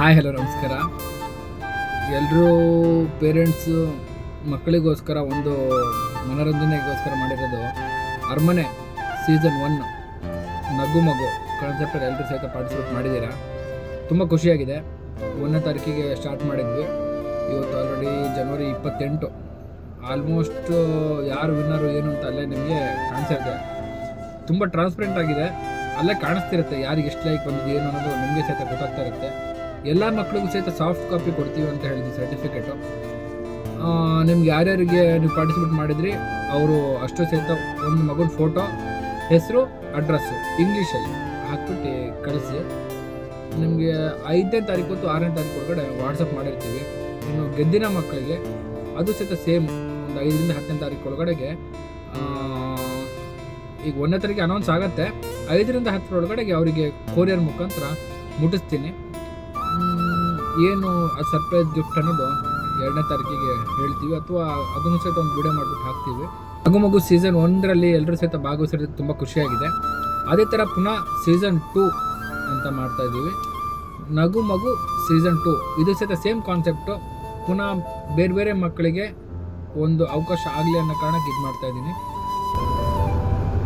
Hi hello ನಮಸ್ಕಾರ. ಎಲ್ಲರೂ parents ಮಕ್ಕಳಿಗೋಸ್ಕರ ಒಂದು ಮನೋರಂಜನೆಗೋಸ್ಕರ ಮಾಡಿರೋದು ಅರಮನೆ ಸೀಸನ್ 1 ನಗು ಮಗು ಕಾನ್ಸೆಪ್ಟಲ್ಲಿ ಎಲ್ಲರೂ ಸಹಿತ ಪಾರ್ಟಿಸಿಪೇಟ್ ಮಾಡಿದ್ದೀರಾ. ತುಂಬ ಖುಷಿಯಾಗಿದೆ. 1ನೇ ತಾರೀಕಿಗೆ ಸ್ಟಾರ್ಟ್ ಮಾಡಿದ್ವಿ. ಇವತ್ತು ಆಲ್ರೆಡಿ ಜನವರಿ 28. ಆಲ್ಮೋಸ್ಟ್ ಯಾರು ವಿನ್ನರು ಏನು ಅಂತ ಅಲ್ಲೇ ನಿಮಗೆ ಕಾಣಿಸಿರುತ್ತೆ. ತುಂಬ ಟ್ರಾನ್ಸ್ಪರೆಂಟ್ ಆಗಿದೆ. ಅಲ್ಲೇ ಕಾಣಿಸ್ತಿರುತ್ತೆ ಯಾರಿಗೆ ಎಷ್ಟು ಲೈಕ್ ಬಂದಿದೆ ಏನು ಅನ್ನೋದು ನಿಮಗೆ ಸಹಿತ ಗೊತ್ತಾಗ್ತಾ ಇರುತ್ತೆ. ಎಲ್ಲ ಮಕ್ಕಳಿಗೂ ಸಹಿತ ಸಾಫ್ಟ್ ಕಾಪಿ ಕೊಡ್ತೀವಿ ಅಂತ ಹೇಳಿದ್ವಿ ಸರ್ಟಿಫಿಕೇಟು. ನಿಮ್ಗೆ ಯಾರ್ಯಾರಿಗೆ ನೀವು ಪಾರ್ಟಿಸಿಪೇಟ್ ಮಾಡಿದ್ರಿ ಅವರು ಅಷ್ಟು ಸಹಿತ ಒಂದು ಮಗನ ಫೋಟೋ, ಹೆಸರು, ಅಡ್ರೆಸ್ಸು ಇಂಗ್ಲೀಷಲ್ಲಿ ಹಾಕ್ಬಿಟ್ಟು ಕಳಿಸಿ. ನಿಮಗೆ 5ನೇ ತಾರೀಕು ಮತ್ತು 6ನೇ ತಾರೀಕು ಒಳಗಡೆ ವಾಟ್ಸಪ್ ಮಾಡಿರ್ತೀವಿ. ಇನ್ನು ಗೆದ್ದಿನ ಮಕ್ಕಳಿಗೆ ಅದು ಸಹಿತ ಸೇಮ್ ಒಂದು 5ರಿಂದ 10ನೇ ತಾರೀಕು ಒಳಗಡೆಗೆ ಈಗ 1ನೇ ತಾರೀಕು ಅನೌನ್ಸ್ ಆಗುತ್ತೆ. 5ರಿಂದ 10 ಒಳಗಡೆಗೆ ಅವರಿಗೆ ಕೊರಿಯರ್ ಮುಖಾಂತರ ಮುಟ್ಟಿಸ್ತೀನಿ. ಏನು ಅದು ಸರ್ಪ್ರೈಸ್ ಗಿಫ್ಟ್ ಅನ್ನೋದು 2ನೇ ತಾರೀಕಿಗೆ ಹೇಳ್ತೀವಿ, ಅಥವಾ ಅದನ್ನು ಸಹಿತ ಒಂದು ವಿಡಿಯೋ ಮಾಡಿಬಿಟ್ಟು ಹಾಕ್ತೀವಿ. ನಗು ಮಗು ಸೀಸನ್ 1ರಲ್ಲಿ ಎಲ್ಲರೂ ಸಹಿತ ಭಾಗವಹಿಸಿರೋದು ತುಂಬ ಖುಷಿಯಾಗಿದೆ. ಅದೇ ಥರ ಪುನಃ ಸೀಸನ್ 2 ಅಂತ ಮಾಡ್ತಾಯಿದ್ದೀವಿ. ನಗು ಮಗು ಸೀಸನ್ 2 ಇದು ಸಹಿತ ಸೇಮ್ ಕಾನ್ಸೆಪ್ಟು. ಪುನಃ ಬೇರೆ ಬೇರೆ ಮಕ್ಕಳಿಗೆ ಒಂದು ಅವಕಾಶ ಆಗಲಿ ಅನ್ನೋ ಕಾರಣಕ್ಕೆ ಇದು ಮಾಡ್ತಾಯಿದ್ದೀನಿ.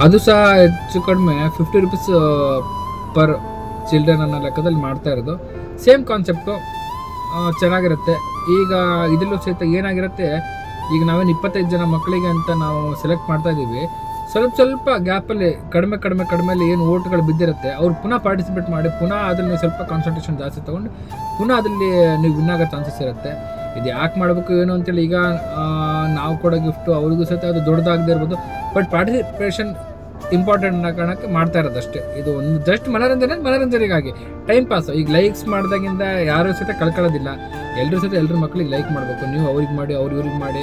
ಅದು ಸಹ ಹೆಚ್ಚು ಕಡಿಮೆ 50 ರೂಪೀಸ್ ಪರ್ ಚಿಲ್ಡ್ರನ್ ಅನ್ನೋ ಲೆಕ್ಕದಲ್ಲಿ ಮಾಡ್ತಾ ಇರೋದು. ಸೇಮ್ ಕಾನ್ಸೆಪ್ಟು ಚೆನ್ನಾಗಿರುತ್ತೆ. ಈಗ ಇದರಲ್ಲೂ ಸಹಿತ ಏನಾಗಿರುತ್ತೆ, ಈಗ ನಾವೇನು 25 ಜನ ಮಕ್ಕಳಿಗೆ ಅಂತ ನಾವು ಸೆಲೆಕ್ಟ್ ಮಾಡ್ತಾ ಇದ್ದೀವಿ. ಸ್ವಲ್ಪ ಗ್ಯಾಪಲ್ಲಿ ಕಡಿಮೆಯಲ್ಲಿ ಏನು ಓಟ್ಗಳು ಬಿದ್ದಿರುತ್ತೆ ಅವ್ರು ಪುನಃ ಪಾರ್ಟಿಸಿಪೇಟ್ ಮಾಡಿ ಪುನಃ ಅದರಲ್ಲಿ ಸ್ವಲ್ಪ ಕಾನ್ಸಂಟ್ರೇಷನ್ ಜಾಸ್ತಿ ತೊಗೊಂಡು ಪುನಃ ಅದರಲ್ಲಿ ನೀವು ವಿನ್ ಆಗೋ ಚಾನ್ಸಸ್ ಇರುತ್ತೆ. ಇದು ಯಾಕೆ ಮಾಡಬೇಕು ಏನು ಅಂತೇಳಿ ಈಗ ನಾವು ಕೊಡೋ ಗಿಫ್ಟು ಅವ್ರಿಗೂ ಸಹಿತ ಅದು ದೊಡ್ಡದಾಗದೇ ಇರ್ಬೋದು, ಬಟ್ ಪಾರ್ಟಿಸಿಪೇಷನ್ ಇಂಪಾರ್ಟೆಂಟ್ ಅನ್ನೋ ಕಾರಣಕ್ಕೆ ಮಾಡ್ತಾ ಇರೋದಷ್ಟೇ. ಇದು ಒಂದು ಜಸ್ಟ್ ಮನೋರಂಜನೆಗಾಗಿ ಟೈಮ್ ಪಾಸ್. ಈಗ ಲೈಕ್ಸ್ ಮಾಡಿದಾಗಿಂದ ಯಾರೂ ಸಹಿತ ಕಳ್ಕೊಳ್ಳೋದಿಲ್ಲ. ಎಲ್ಲರೂ ಸಹಿತ ಎಲ್ಲರ ಮಕ್ಕಳಿಗೆ ಲೈಕ್ ಮಾಡಬೇಕು. ನೀವು ಅವ್ರಿಗೆ ಮಾಡಿ ಅವ್ರು ಇವ್ರಿಗೆ ಮಾಡಿ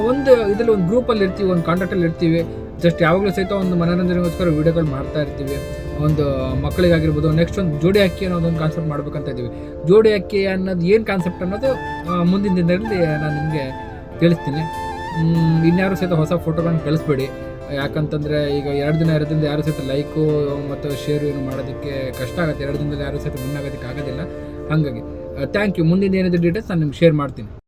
ಒಂದು ಇದರಲ್ಲಿ ಒಂದು ಗ್ರೂಪಲ್ಲಿ ಇರ್ತೀವಿ, ಒಂದು ಕಾಂಟ್ಯಾಕ್ಟಲ್ಲಿ ಇರ್ತೀವಿ. ಜಸ್ಟ್ ಯಾವಾಗಲೂ ಸಹಿತ ಒಂದು ಮನೋರಂಜನೆಗೋಸ್ಕರ ವೀಡಿಯೋಗಳು ಮಾಡ್ತಾ ಇರ್ತೀವಿ. ಒಂದು ಮಕ್ಕಳಿಗಾಗಿರ್ಬೋದು. ನೆಕ್ಸ್ಟ್ ಒಂದು ಜೋಡಿ ಅಕ್ಕಿ ಅನ್ನೋದೊಂದು ಕಾನ್ಸೆಪ್ಟ್ ಮಾಡ್ಬೇಕಂತ ಇದ್ದೀವಿ. ಜೋಡಿ ಅಕ್ಕಿ ಅನ್ನೋದು ಏನು ಕಾನ್ಸೆಪ್ಟ್ ಅನ್ನೋದು ಮುಂದಿನ ದಿನದಲ್ಲಿ ನಾನು ನಿಮಗೆ ತಿಳಿಸ್ತೀನಿ. ಇನ್ಯಾರು ಸಹಿತ ಹೊಸ ಫೋಟೋಗಳನ್ನ ಕಳಿಸ್ಬೇಡಿ. ಯಾಕಂತಂದರೆ ಈಗ 2 ದಿನ ಇರೋದ್ರಿಂದ ಯಾರು ಸಹಿತ ಲೈಕು ಮತ್ತು ಶೇರು ಏನು ಮಾಡೋದಕ್ಕೆ ಕಷ್ಟ ಆಗುತ್ತೆ. 2 ದಿನದಲ್ಲಿ ಯಾರು ಸಹಿತ ವಿನ್ ಆಗೋದಕ್ಕೆ ಆಗೋದಿಲ್ಲ. ಹಾಗಾಗಿ ಥ್ಯಾಂಕ್ ಯು. ಮುಂದಿನ ಏನಿದೆ ಡೀಟೇಲ್ಸ್ ನಾನು ನಿಮ್ಗೆ ಶೇರ್ ಮಾಡ್ತೀನಿ.